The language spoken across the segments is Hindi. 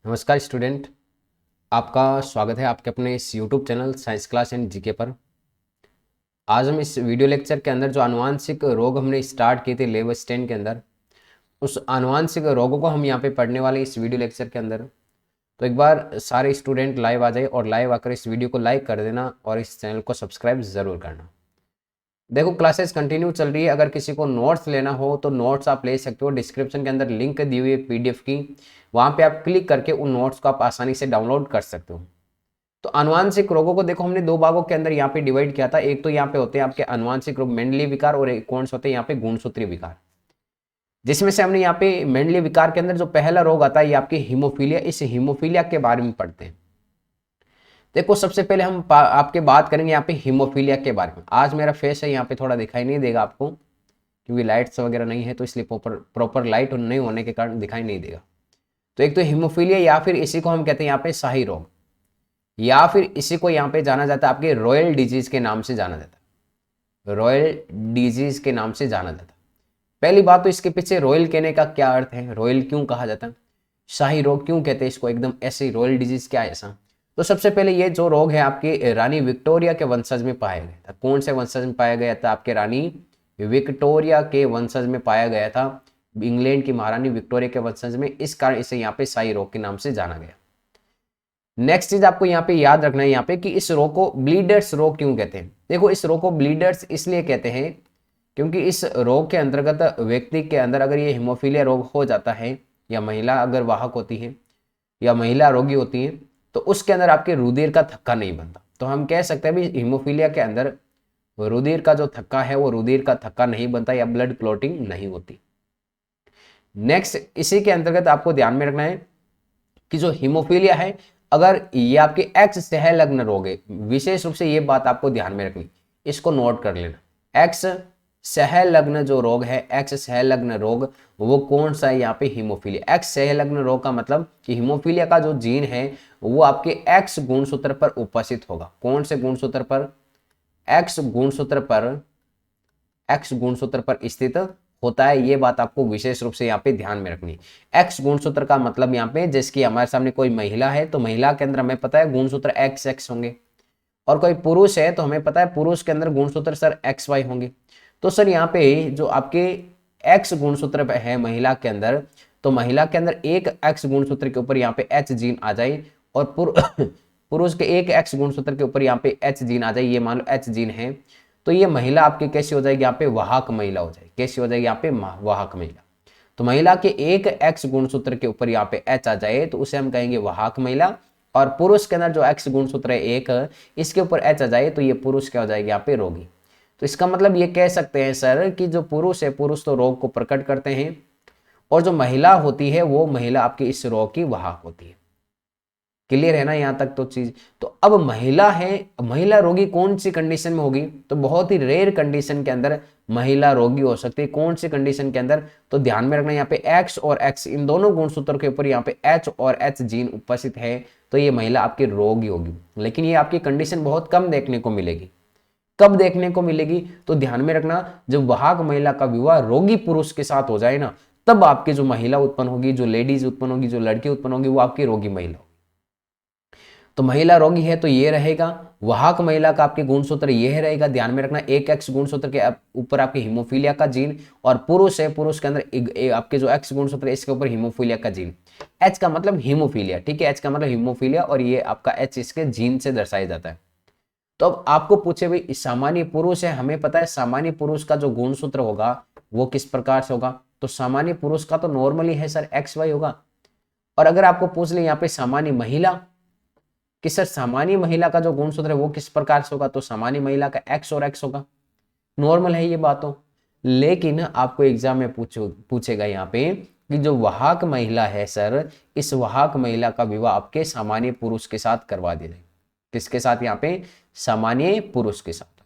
नमस्कार स्टूडेंट। आपका स्वागत है आपके अपने इस YouTube channel science class and GK पर। आज हम इस वीडियो लेक्चर के अंदर जो आनुवांशिक रोग हमने स्टार्ट किए थे लेवल 10 के अंदर, उस आनुवांशिक रोगों को हम यहाँ पे पढ़ने वाले हैं इस वीडियो लेक्चर के अंदर। तो एक बार सारे स्टूडेंट लाइव आ जाए और लाइव आकर इस वीडियो को लाइक कर देना और इस चैनल को सब्सक्राइब ज़रूर करना। देखो क्लासेस कंटिन्यू चल रही है। अगर किसी को नोट्स लेना हो तो नोट्स आप ले सकते हो। डिस्क्रिप्शन के अंदर लिंक दी हुई है पीडीएफ की, वहाँ पे आप क्लिक करके उन नोट्स को आप आसानी से डाउनलोड कर सकते हो। तो आनुवांशिक रोगों को देखो हमने दो भागों के अंदर यहाँ पे डिवाइड किया था। एक तो यहाँ पे होते हैं आपके आनुवांशिक रोग मेंडली विकार, और एक कौन से होते हैं यहाँ पे गुणसूत्रीय विकार। जिसमें से हमने यहाँ पे मेंडली विकार के अंदर जो पहला रोग आता है ये आपके हीमोफीलिया। इस हीमोफीलिया के बारे में पढ़ते हैं। देखो सबसे पहले हम आपके बात करेंगे यहाँ पे हीमोफीलिया के बारे में। आज मेरा फेस है यहाँ पे थोड़ा दिखाई नहीं देगा आपको, क्योंकि लाइट्स वगैरह नहीं है, तो इसलिए प्रॉपर लाइट नहीं होने के कारण दिखाई नहीं देगा। तो एक तो हीमोफीलिया, या फिर इसी को हम कहते हैं यहाँ पे शाही रोग, या फिर इसी को यहाँ पे जाना जाता है आपके रॉयल डिजीज के नाम से जाना जाता है। रॉयल डिजीज के नाम से जाना जाता है। पहली बात तो इसके पीछे रॉयल कहने का क्या अर्थ है, रॉयल क्यों कहा जाता है, शाही रोग क्यों कहते हैं इसको, एकदम ऐसे रॉयल डिजीज क्या ऐसा। तो सबसे पहले ये जो रोग है आपके रानी विक्टोरिया के वंशज में पाया गया था। कौन से वंशज में पाया गया था? आपके रानी विक्टोरिया के वंशज में पाया गया था। इंग्लैंड की महारानी विक्टोरिया के वंशज में, इस कारण इसे यहाँ पे शाही रोग के नाम से जाना गया। नेक्स्ट चीज आपको यहाँ पे याद रखना है यहाँ पे कि इस रोग को ब्लीडर्स रोग क्यों कहते हैं। देखो इस रोग को ब्लीडर्स इसलिए कहते हैं क्योंकि इस रोग के अंतर्गत व्यक्ति के अंदर अगर ये हीमोफीलिया रोग हो जाता है, या महिला अगर वाहक होती है या महिला रोगी होती है, तो उसके अंदर आपके रुधिर का थक्का नहीं बनता। तो हम कह सकते हैं भी हीमोफीलिया के अंदर रुधिर का जो थक्का है वो रुधिर का थक्का नहीं बनता, या ब्लड क्लॉटिंग नहीं होती। नेक्स्ट इसी के अंतर्गत आपको ध्यान में रखना है कि जो हीमोफीलिया है, अगर ये आपके एक्स सहलग्न रोग है, विशेष रूप से ये बात आपको ध्यान में रखनी, इसको नोट कर लेना। एक्स सहलग्न जो रोग है, एक्स सहलग्न रोग, वो कौन सा है यहाँ पे? हीमोफीलिया। एक्स सहलग्न रोग का मतलब कि हीमोफीलिया का जो जीन है वो आपके एक्स गुणसूत्र पर उपस्थित होगा। कौन से गुणसूत्र पर? एक्स गुणसूत्र पर, एक्स गुणसूत्र पर स्थित होता है। ये बात आपको विशेष रूप से यहाँ पे ध्यान में रखनी। एक्स गुणसूत्र का मतलब यहाँ पे, जिसकी हमारे सामने कोई महिला है तो महिला के अंदर हमें पता है गुणसूत्र एक्स एक्स होंगे, और कोई पुरुष है तो हमें पता है पुरुष के अंदर गुणसूत्र सर एक्स वाई होंगे। तो सर यहाँ पे जो आपके एक्स गुणसूत्र है महिला के अंदर, तो महिला के अंदर एक एक्स गुणसूत्र के ऊपर यहाँ पे एच जीन आ जाए, और पुरुष के एक एक्स गुणसूत्र के ऊपर यहाँ पे एच जीन आ जाए, ये मान लो एच जीन है, तो ये महिला आपकी कैसी हो जाएगी? यहाँ पे वाहक महिला हो जाएगी। कैसी हो जाएगी? यहाँ पे वाहक महिला। तो महिला के एक एक्स गुणसूत्र के ऊपर यहाँ पे एच आ जाए तो उसे हम कहेंगे वाहक महिला, और पुरुष के अंदर जो एक्स गुणसूत्र है एक, इसके ऊपर एच आ जाए तो ये पुरुष क्या हो जाएगी? यहाँ पे रोगी। तो इसका मतलब ये कह सकते हैं सर कि जो पुरुष है, पुरुष तो रोग को प्रकट करते हैं, और जो महिला होती है वो महिला आपकी इस रोग की वाहक होती है। क्लियर है ना यहाँ तक तो चीज? तो अब महिला है, महिला रोगी कौन सी कंडीशन में होगी? तो बहुत ही रेयर कंडीशन के अंदर महिला रोगी हो सकती है। कौन सी कंडीशन के अंदर? तो ध्यान में रखना यहाँ पे एक्स और एक्स, इन दोनों गुणसूत्रों के ऊपर यहाँ पे एच और एच जीन उपस्थित है, तो ये महिला आपकी रोगी होगी। लेकिन ये आपकी कंडीशन बहुत कम देखने को मिलेगी। कब देखने को मिलेगी? तो ध्यान में रखना, जब वाहक महिला का विवाह रोगी पुरुष के साथ हो जाए ना, तब आपकी जो महिला उत्पन्न होगी, जो लेडीज उत्पन्न होगी, जो लड़की उत्पन्न होगी, वो आपकी रोगी महिला होगी। तो महिला रोगी है तो ये रहेगा। वाहक महिला का आपके गुणसूत्र ये रहेगा। ध्यान में रखना, एक एक्स गुणसूत्र के ऊपर आपके हीमोफीलिया का जीन, और पुरुष है, पुरुष के अंदर आपके जो एक्स गुणसूत्र है इसके ऊपर हीमोफीलिया का जीन। एच का मतलब हीमोफीलिया, ठीक है, एच का मतलब हीमोफीलिया, और ये आपका एच इसके जीन से दर्शाया जाता है। तो अब आपको पूछे भाई सामान्य पुरुष है, हमें पता है सामान्य पुरुष का जो गुणसूत्र होगा वो किस प्रकार से होगा? तो सामान्य पुरुष का तो नॉर्मली है सर एक्स वाई होगा। और अगर आपको पूछ ले यहाँ पे सामान्य महिला कि सर सामान्य महिला का जो गुणसूत्र है वो किस प्रकार से होगा, तो सामान्य महिला का एक्स और एक्स होगा। नॉर्मल है ये बातों। लेकिन आपको एग्जाम में पूछेगा यहाँ पे कि जो वाहक महिला है सर, इस वाहक महिला का विवाह आपके सामान्य पुरुष के साथ करवा दिया जाए। किसके साथ? यहाँ पे सामान्य पुरुष के साथ।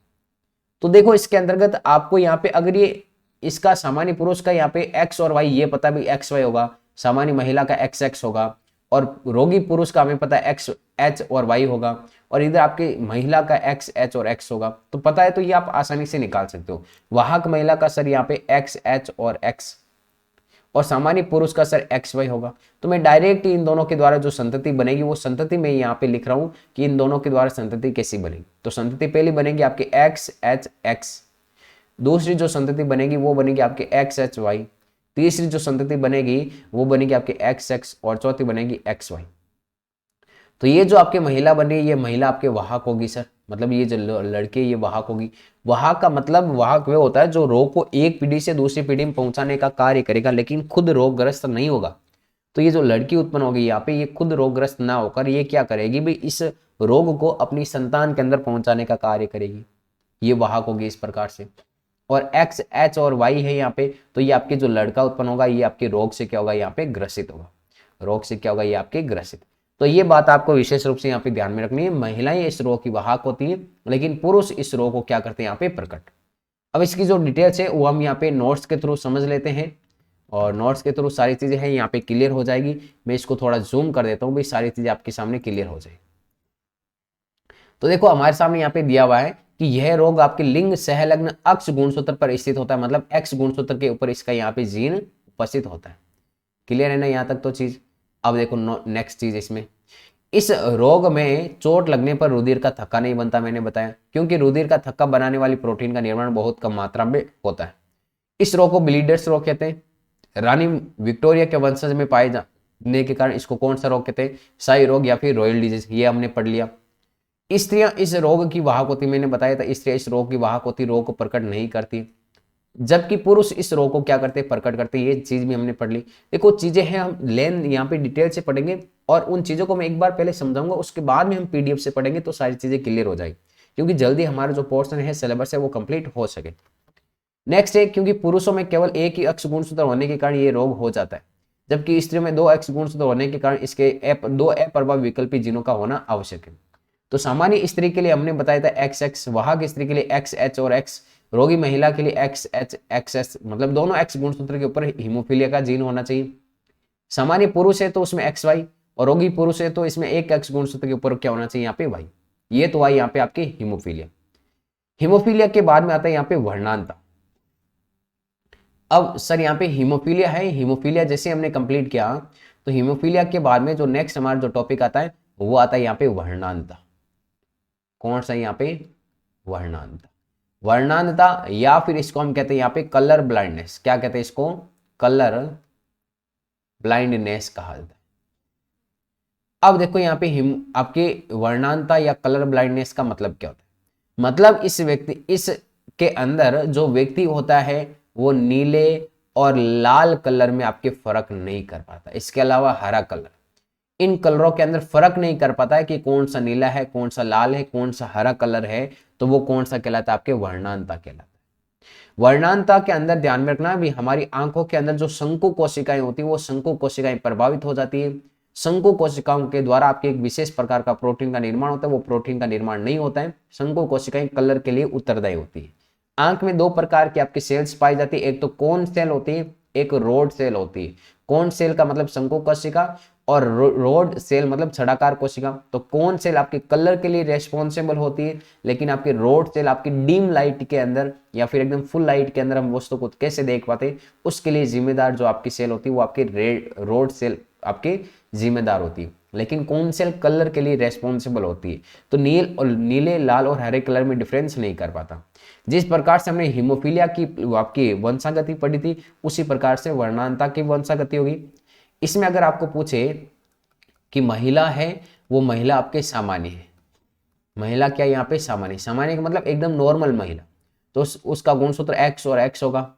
तो देखो इसके अंतर्गत आपको यहाँ पे अगर ये इसका सामान्य पुरुष का यहाँ पे एक्स और वाई ये पता भी एक्स वाई होगा, सामान्य महिला का एक्स एक्स होगा, और रोगी पुरुष का हमें पता है एक्स एच और वाई होगा, और इधर आपके महिला का एक्स एच और एक्स होगा। तो पता है, तो ये आप आसानी से निकाल सकते हो। वाहक महिला का सर यहाँ पे एक्स एच और एक्स, और सामान्य पुरुष का सर XY होगा। तो मैं डायरेक्ट इन दोनों के द्वारा जो संतति बनेगी वो संतति मैं यहाँ पे लिख रहा हूँ कि इन दोनों के द्वारा संतति कैसी बनेगी। तो संतति पहली बनेगी आपकी XHX, दूसरी जो संतति बनेगी वो बनेगी आपकी XHY, तीसरी जो संतति बनेगी वो बनेगी आपकी XX और चौथी बनेगी XY। तो ये जो आपकी महिला बनी ये महिला आपके वाहक होगी सर, मतलब ये जो लड़के ये वाहक होगी। वाहक का मतलब वाहक वह होता है जो रोग को एक पीढ़ी से दूसरी पीढ़ी में पहुंचाने का कार्य करेगा लेकिन खुद रोगग्रस्त नहीं होगा। तो ये जो लड़की उत्पन्न होगी यहाँ पे ये खुद रोगग्रस्त ना होकर ये क्या करेगी भाई, इस रोग को अपनी संतान के अंदर पहुंचाने का कार्य करेगी, ये वाहक होगी इस प्रकार से। और X, H और Y है यहाँ पे, तो ये आपके जो लड़का उत्पन्न होगा ये आपके रोग से क्या होगा, यहाँ पे ग्रसित होगा। रोग से क्या होगा, ये आपके ग्रसित। तो ये बात आपको विशेष रूप से यहाँ पे ध्यान में रखनी है। महिलाएं इस रोग की वाहक होती है लेकिन पुरुष इस रोग को क्या करते हैं, यहाँ पे प्रकट। अब इसकी जो डिटेल्स है वो हम यहाँ पे नोट्स के थ्रू समझ लेते हैं और नोट्स के थ्रू सारी चीजें हैं यहाँ पे क्लियर हो जाएगी। मैं इसको थोड़ा जूम कर देता हूँ भाई, सारी चीजें आपके सामने क्लियर हो जाएगी। तो देखो हमारे सामने यहाँ पे दिया हुआ है कि यह रोग आपके लिंग सहलग्न अक्ष गुणसूत्र पर स्थित होता है, मतलब X गुणसूत्र के ऊपर इसका यहाँ पे जीन उपस्थित होता है। क्लियर है ना यहाँ तक तो चीज। अब देखो नेक्स्ट चीज, इसमें इस रोग में चोट लगने पर रुधिर का थक्का नहीं बनता, मैंने बताया, क्योंकि रुधिर का थक्का बनाने वाली प्रोटीन का निर्माण बहुत कम मात्रा में होता है। इस रोग को ब्लीडर्स रोग कहते हैं। रानी विक्टोरिया के वंशज में पाए जाने के कारण इसको कौन सा रोग कहते हैं, शाही रोग या फिर रॉयल डिजीज, ये हमने पढ़ लिया। स्त्रियां इस रोग की वाहक होती, मैंने बताया था स्त्रियां इस रोग की वाहक होती, रोग को प्रकट नहीं करती, जबकि पुरुष इस रोग को क्या करते हैं, प्रकट करते हैं। ये चीज भी हमने पढ़ ली। देखो चीजें हैं, हम लेन यहाँ पे डिटेल से पढ़ेंगे और उन चीजों को मैं एक बार पहले समझाऊंगा, उसके बाद में हम PDF से पढ़ेंगे तो सारी चीजें क्लियर हो जाएगी, क्योंकि जल्दी हमारा जो पोर्शन है सिलेबस है वो कंप्लीट हो सके। नेक्स्ट है, क्योंकि पुरुषों में केवल एक ही X गुणसूत्र होने के कारण ये रोग हो जाता है, जबकि स्त्रियों में 2 X गुणसूत्र होने के कारण इसके 2 अप्रभाव विकल्पी जीनों का होना आवश्यक है। तो सामान्य स्त्री के लिए हमने बताया था XX, वाहक स्त्री के लिए XH और X, रोगी महिला के लिए XH XS, मतलब दोनों X गुणसूत्र के ऊपर हीमोफीलिया का जीन होना चाहिए। सामान्य पुरुष है तो उसमें XY और रोगी पुरुष है तो इसमें एक X गुणसूत्र के ऊपर क्या होना चाहिए, यहाँ पे Y। ये तो Y यहाँ पे आपके हीमोफीलिया। हीमोफीलिया के बाद में आता है यहाँ पे वर्णांता। अब सर यहाँ पे हीमोफीलिया है, हीमोफीलिया जैसे हमने कंप्लीट किया तो हीमोफीलिया के बाद में जो नेक्स्ट हमारा जो टॉपिक आता है वो आता है यहाँ पे वर्णांता। कौन सा यहाँ पे, वर्णांता। वर्णांता या फिर इसको हम कहते हैं यहाँ पे कलर ब्लाइंडनेस। क्या कहते हैं इसको, कलर ब्लाइंडनेस कहा जाता है। अब देखो यहाँ पे आपके वर्णांता या कलर ब्लाइंडनेस का मतलब क्या होता है, मतलब इसके अंदर जो व्यक्ति होता है वो नीले और लाल कलर में आपके फर्क नहीं कर पाता, इसके अलावा हरा कलर, इन कलरों के अंदर फर्क नहीं कर पाता है कि कौन सा नीला है, कौन सा लाल है, कौन सा हरा कलर है, तो वो कौन सा कहलाता है, आपके वर्णांता कहलाता है। वर्णांता के अंदर ध्यान में रखना भी हमारी आंखों के अंदर जो शंकु कोशिकाएं होती है वो शंकु कोशिकाएं प्रभावित हो जाती है। शंकु कोशिकाओं के द्वारा आपके एक विशेष प्रकार का प्रोटीन का निर्माण होता है, वो प्रोटीन का निर्माण नहीं होता है। शंकु कोशिकाएं कलर के लिए उत्तरदायी होती है। आंख में 2 प्रकार की आपकी सेल्स पाई जाती है, एक तो कोन सेल होती है, एक रोड सेल होती है। कोन सेल का मतलब शंकु कोशिका और रोड सेल मतलब छड़ाकार कोशिका। तो कोन सेल आपके कलर के लिए रेस्पॉन्सिबल होती है, लेकिन आपके रोड सेल आपकी डीम लाइट के अंदर या फिर एकदम फुल लाइट के अंदर हम वस्तु को कैसे देख पाते उसके लिए जिम्मेदार जो आपकी सेल होती है वो आपकी रोड सेल आपके जिम्मेदार होती है, लेकिन कौन सेल कलर के लिए रेस्पॉन्सिबल होती है। तो नीले लाल और हरे कलर में डिफरेंस नहीं कर पाता। जिस प्रकार से हमने हीमोफीलिया की आपकी वंशागति पढ़ी थी उसी प्रकार से वर्णांता की वंशागति होगी। इसमें अगर आपको पूछे कि महिला है, वो महिला आपके सामान्य है, महिला क्या यहाँ पे सामान्य, सामान्य का मतलब एकदम नॉर्मल महिला, तो उसका गुणसूत्र X और X होगा।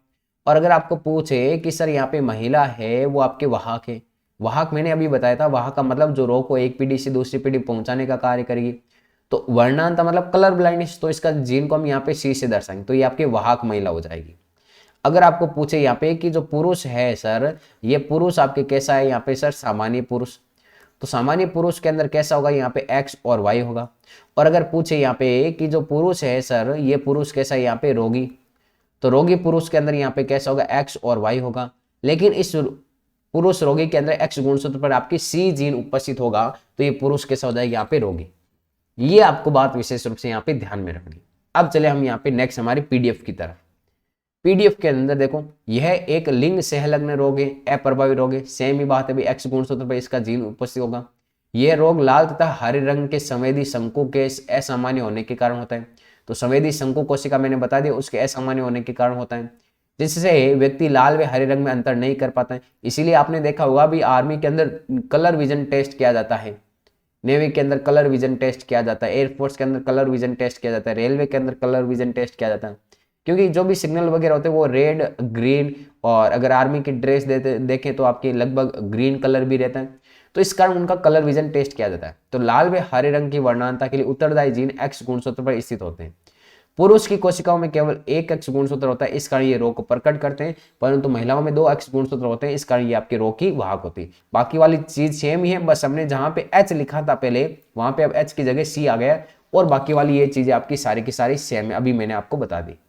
और अगर आपको पूछे कि सर यहाँ पे महिला है वो आपके वाहक है, वाहक मैंने अभी बताया था, वाहक का मतलब जो रोग को एक पीढ़ी से दूसरी पीढ़ी पहुंचाने का कार्य करेगी। तो वर्णांता मतलब कलर ब्लाइंडनेस, तो इसका जीन को हम यहाँ पे C से दर्शाएंगे, तो ये आपके वाहक महिला हो जाएगी। अगर आपको पूछे यहाँ पे कि जो पुरुष है सर, ये पुरुष आपके कैसा है, यहाँ पे सर सामान्य पुरुष, तो सामान्य पुरुष के अंदर कैसा होगा, यहाँ पे X और Y होगा। और अगर पूछे यहाँ पे कि जो पुरुष है सर, ये पुरुष कैसा है, यहाँ पे रोगी, तो रोगी पुरुष के अंदर यहाँ पे कैसा होगा, X और Y होगा। लेकिन इस पुरुष रोगी के अंदर X गुणसूत्र पर आपकी C जीन उपस्थित होगा, तो ये पुरुष कैसा हो जाएगा, यहाँ पे रोगी। ये आपको बात विशेष रूप से यहाँ पे ध्यान में रखनी। अब चले हम यहाँ पे नेक्स्ट हमारे PDF की तरफ। पीडीएफ के अंदर देखो यह एक लिंग सहलग्न रोग है, अप्रभावी रोग है। सेम ही बात है भाई, एक्स गुणसूत्र पर इसका जीन उपस्थित होगा। यह रोग लाल तथा हरे रंग के संवेदी शंकु के असामान्य होने के कारण होता है। तो संवेदी शंकु कोशिका मैंने बता दिया, उसके असामान्य होने के कारण होता है, जिससे व्यक्ति लाल व हरे रंग में अंतर नहीं कर पाता है। इसीलिए आपने देखा होगा भी आर्मी के अंदर कलर विजन टेस्ट किया जाता है, नेवी के अंदर कलर विजन टेस्ट किया जाता है, एयरफोर्स के अंदर कलर विजन टेस्ट किया जाता है, रेलवे के अंदर कलर विजन टेस्ट किया जाता है, क्योंकि जो भी सिग्नल वगैरह होते हैं वो रेड, ग्रीन, और अगर आर्मी की ड्रेस देखें तो आपकी लगभग ग्रीन कलर भी रहता है, तो इस कारण उनका कलर विजन टेस्ट किया जाता है। तो लाल व हरे रंग की वर्णांता के लिए उत्तरदायी जीन एक्स गुणसूत्र पर स्थित होते हैं। पुरुष की कोशिकाओं में केवल एक एक्स गुणसूत्र होता है, इस कारण ये रोग को प्रकट करते हैं, परंतु महिलाओं में 2 एक्स गुणसूत्र होते हैं, इस कारण ये आपके रोग की वाहक होती है। बाकी वाली चीज सेम ही है, बस हमने जहां पे एच लिखा था पहले वहां पे अब एच की जगह सी आ गया, और बाकी वाली ये चीजें आपकी सारी की सारी सेम है, अभी मैंने आपको बता दी।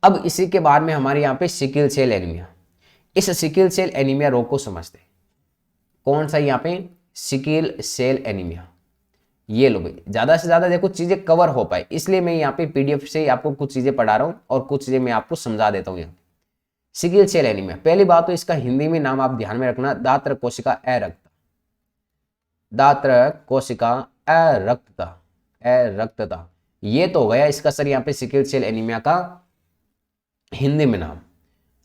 अब इसी के बाद में हमारे यहाँ पे सिकल सेल एनीमिया। इस सिकल सेल एनीमिया रोग को समझते हैं। कौन सा यहाँ पे सिकल सेल एनीमिया, ये लो भाई, ज्यादा से ज्यादा देखो चीजें कवर हो पाए, इसलिए मैं यहाँ पे पीडीएफ से आपको कुछ चीजें पढ़ा रहा हूँ और कुछ चीजें मैं आपको समझा देता हूँ। यहाँ सिकल सेल एनीमिया, पहली बात तो इसका हिंदी में नाम आप ध्यान में रखना, दात्र कोशिका अरक्तता, दात्र कोशिका अरक्तता, अरक्तता, ये तो हो गया इसका सर यहाँ पे सिकल सेल एनीमिया का हिंदी में नाम।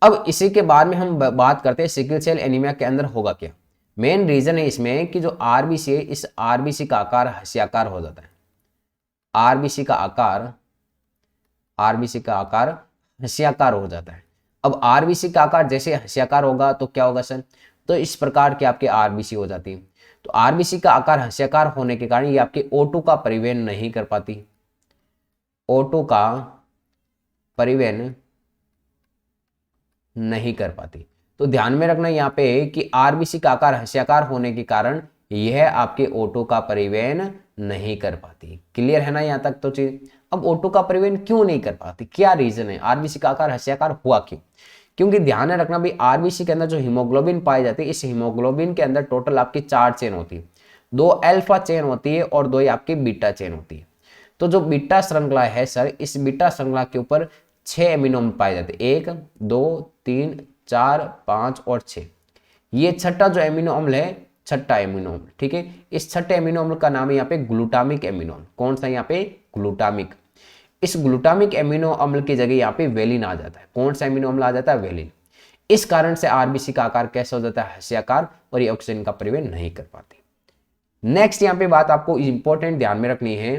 अब इसी के बाद में हम बात करते हैं सिकल सेल एनीमिया के अंदर होगा क्या। मेन रीजन है इसमें कि जो आरबीसी है, इस आरबीसी का आकार हस्याकार हो जाता है। आरबीसी का आकार, आरबीसी का आकार हस्याकार हो जाता है। अब आरबीसी का आकार जैसे हस्याकार होगा तो क्या होगा सर, तो इस प्रकार की आपकी आरबीसी हो जाती है। तो आरबीसी का आकार हस्याकार होने के कारण ये आपके O2 का परिवहन नहीं कर पाती, O2 का परिवहन नहीं कर पाती। तो ध्यान में रखना यहाँ पे कि आरबीसी का आकार हस्याकार होने के कारण यह आपके O2 का परिवहन नहीं कर पाती। क्लियर है ना यहाँ तक तो चीज। अब O2 का परिवहन क्यों नहीं कर पाती, क्या रीजन है, आरबीसी का आकार हस्याकार हुआ क्यों? क्योंकि ध्यान में रखना भाई, आरबीसी के अंदर जो हीमोग्लोबिन पाई जाती है, इस हीमोग्लोबिन के अंदर टोटल आपकी 4 चेन होती है, 2 अल्फा चेन होती है और 2 आपकी बीटा चेन होती है। तो जो बीटा श्रृंखला है सर, इस बीटा श्रृंखला के ऊपर 6 एमिनो अम्ल पाए जाते हैं, 1 2 3 4 5 और 6। ये छठा जो एमिनो अम्ल है, छठा एमिनो अम्ल, ठीक है, इस छठे एमिनो अम्ल का नाम है यहाँ पे ग्लूटामिक एमिनो अम्ल। कौन सा यहाँ पे, ग्लूटामिक। इस ग्लूटामिक एमिनो अम्ल की जगह यहाँ पे वेलिन आ जाता है। कौन सा एमिनो अम्ल आ जाता है, वेलिन। इस कारण से आरबीसी का आकार कैसा हो जाता है, हस्याकार, और ये ऑक्सीजन का परिवहन नहीं कर पाती। नेक्स्ट यहाँ पे बात आपको इंपॉर्टेंट ध्यान में रखनी है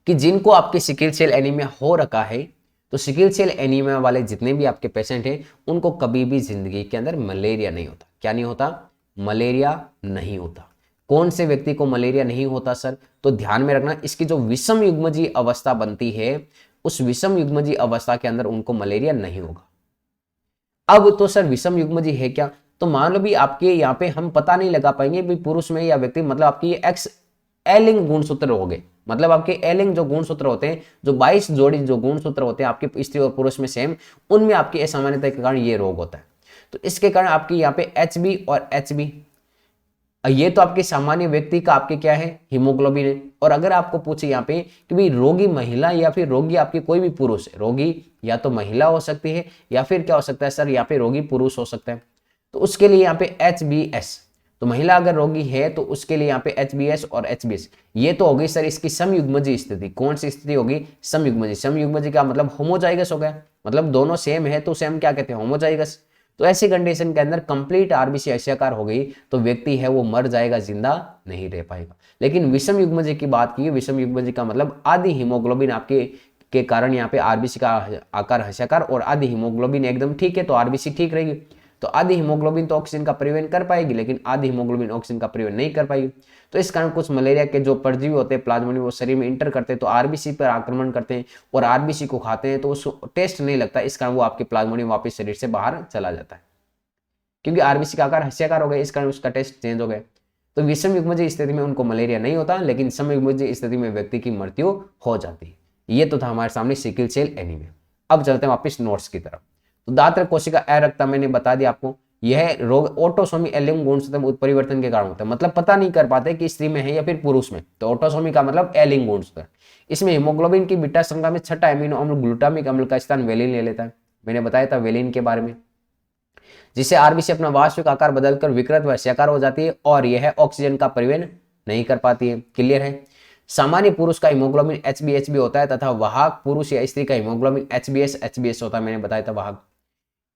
कि जिनको आपके सिकल सेल एनीमिया हो रखा है, तो सिकल सेल एनीमिया वाले जितने भी आपके पेशेंट हैं, उनको कभी भी जिंदगी के अंदर मलेरिया नहीं होता। क्या नहीं होता, मलेरिया नहीं होता। कौन से व्यक्ति को मलेरिया नहीं होता सर, तो ध्यान में रखना, इसकी जो विषम युग्मजीय अवस्था बनती है, उस विषम युग्मजीय अवस्था के अंदर उनको मलेरिया नहीं होगा। अब तो सर विषम युग्मजीय है क्या, तो मान लो भी आपके यहाँ पे हम पता नहीं लगा पाएंगे भी पुरुष में या व्यक्ति, मतलब आपकी ये एक्स एलिंग गुणसूत्र हो गए, मतलब आपके एलिंग जो गुणसूत्र होते हैं, जो 22 जोड़ी जो गुणसूत्र होते हैं आपके स्त्री और पुरुष में सेम, उनमें आपकी असामान्यता के कारण ये रोग होता है। तो इसके कारण आपकी यहाँ पे HB और HB, ये तो आपके सामान्य व्यक्ति का आपके क्या है, हीमोग्लोबिन है। और अगर आपको पूछे यहाँ पे कि भाई रोगी महिला या फिर रोगी आपके कोई भी पुरुष है, रोगी या तो महिला हो सकती है या फिर क्या हो सकता है सर, यहाँ पे रोगी पुरुष हो सकता है, तो उसके लिए यहाँ पे HBS, तो महिला अगर रोगी है तो उसके लिए यहाँ पे HBS और HBS। ये तो होगी सर इसकी समयुग्मजीय स्थिति। कौन सी स्थिति होगी, समयुग्मजीय। समयुग्मजीय का मतलब होमोजाइगस हो गया, मतलब दोनों सेम है तो सेम क्या कहते हैं, होमोजाइगस। तो ऐसी कंडीशन के अंदर कंप्लीट आरबीसी हस्याकार हो गई तो व्यक्ति है वो मर जाएगा, जिंदा नहीं रह पाएगा। लेकिन विषम युग्मजीय की बात की, विषम युग्मजीय का मतलब आधी हीमोग्लोबिन आपके के कारण यहाँ पे आरबीसी का आकार हस्याकार, और आधी हीमोग्लोबिन एकदम ठीक है तो आरबीसी ठीक रहेगी। तो आधी हीमोग्लोबिन तो ऑक्सीजन का परिवहन कर पाएगी, लेकिन आधी हीमोग्लोबिन ऑक्सीजन का परिवहन नहीं कर पाएगी। तो इस कारण कुछ मलेरिया के जो परजीवी होते हैं प्लाज्मोनियम, वो शरीर में इंटर करते हैं तो आरबीसी पर आक्रमण करते हैं और आरबीसी को खाते हैं, तो उसको टेस्ट नहीं लगता, इस कारण वो आपके प्लाज्मोनियम वापस शरीर से बाहर चला जाता है, क्योंकि आरबीसी का आकार हस्याकार हो गया, इस कारण उसका टेस्ट चेंज हो गया। तो विषम युग्मजीय स्थिति में उनको मलेरिया नहीं होता, लेकिन समयुग्मजीय स्थिति में व्यक्ति की मृत्यु हो जाती है। ये तो था हमारे सामने सिकल सेल एनीमिया। अब चलते हैं वापस नोट्स की तरफ। तो दात्र कोशिका अरक्तता मैंने बता दिया आपको, यह रोग ऑटोसोमी एलिंग गुणसूत्र उत्परिवर्तन के कारण होता है, मतलब पता नहीं कर पाते कि स्त्री में है या फिर पुरुष में। तो ऑटोसोमी का मतलब एलिंग गुणसूत्र। इसमें हीमोग्लोबिन की बीटा श्रृंखला में छठा एमिनो अम्ल ग्लूटामिक अम्ल का स्थान वेलिन ले लेता है। मैंने बताया था वेलिन के बारे में, जिससे आरबीसी अपना वास्तविक आकार बदलकर विकृत व हृदयाकार हो जाती है और यह ऑक्सीजन का परिवहन नहीं कर पाती है। क्लियर है। सामान्य पुरुष का हीमोग्लोबिन HbHb होता है तथा वाहक पुरुष या स्त्री का हीमोग्लोबिन HbS होता है। मैंने बताया था वाहक।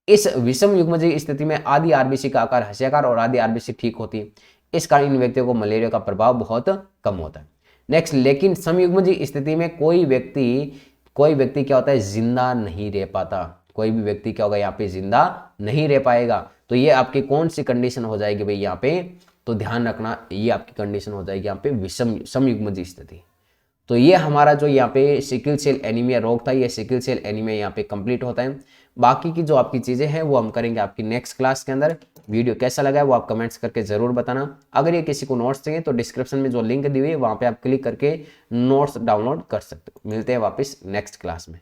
इस विषम युग्मजीय स्थिति में आदि आरबीसी का आकार हृदयाकार और आदि आरबीसी ठीक होती है। इस कारण इन व्यक्तियों को मलेरिया का प्रभाव बहुत कम होता है। नेक्स्ट, लेकिन समयुग्मजीय स्थिति में कोई व्यक्ति क्या होता है, जिंदा नहीं रह पाता। कोई भी व्यक्ति क्या होगा, यहाँ पे जिंदा नहीं रह पाएगा। तो ये आपकी कौन सी कंडीशन हो जाएगी भाई यहाँ पे, तो ध्यान रखना, ये आपकी कंडीशन हो जाएगी यहाँ पे विषम समयुग्मजीय स्थिति। तो ये हमारा जो यहाँ पे सिकल सेल एनीमिया रोग था, ये सिकल सेल एनीमिया यहाँ पे कंप्लीट होता है। बाकी की जो आपकी चीजें हैं वो हम करेंगे आपकी नेक्स्ट क्लास के अंदर। वीडियो कैसा लगा है वो आप कमेंट्स करके जरूर बताना। अगर ये किसी को नोट्स चाहिए तो डिस्क्रिप्शन में जो लिंक दी हुई है वहां पे आप क्लिक करके नोट्स डाउनलोड कर सकते हो। मिलते हैं वापस नेक्स्ट क्लास में।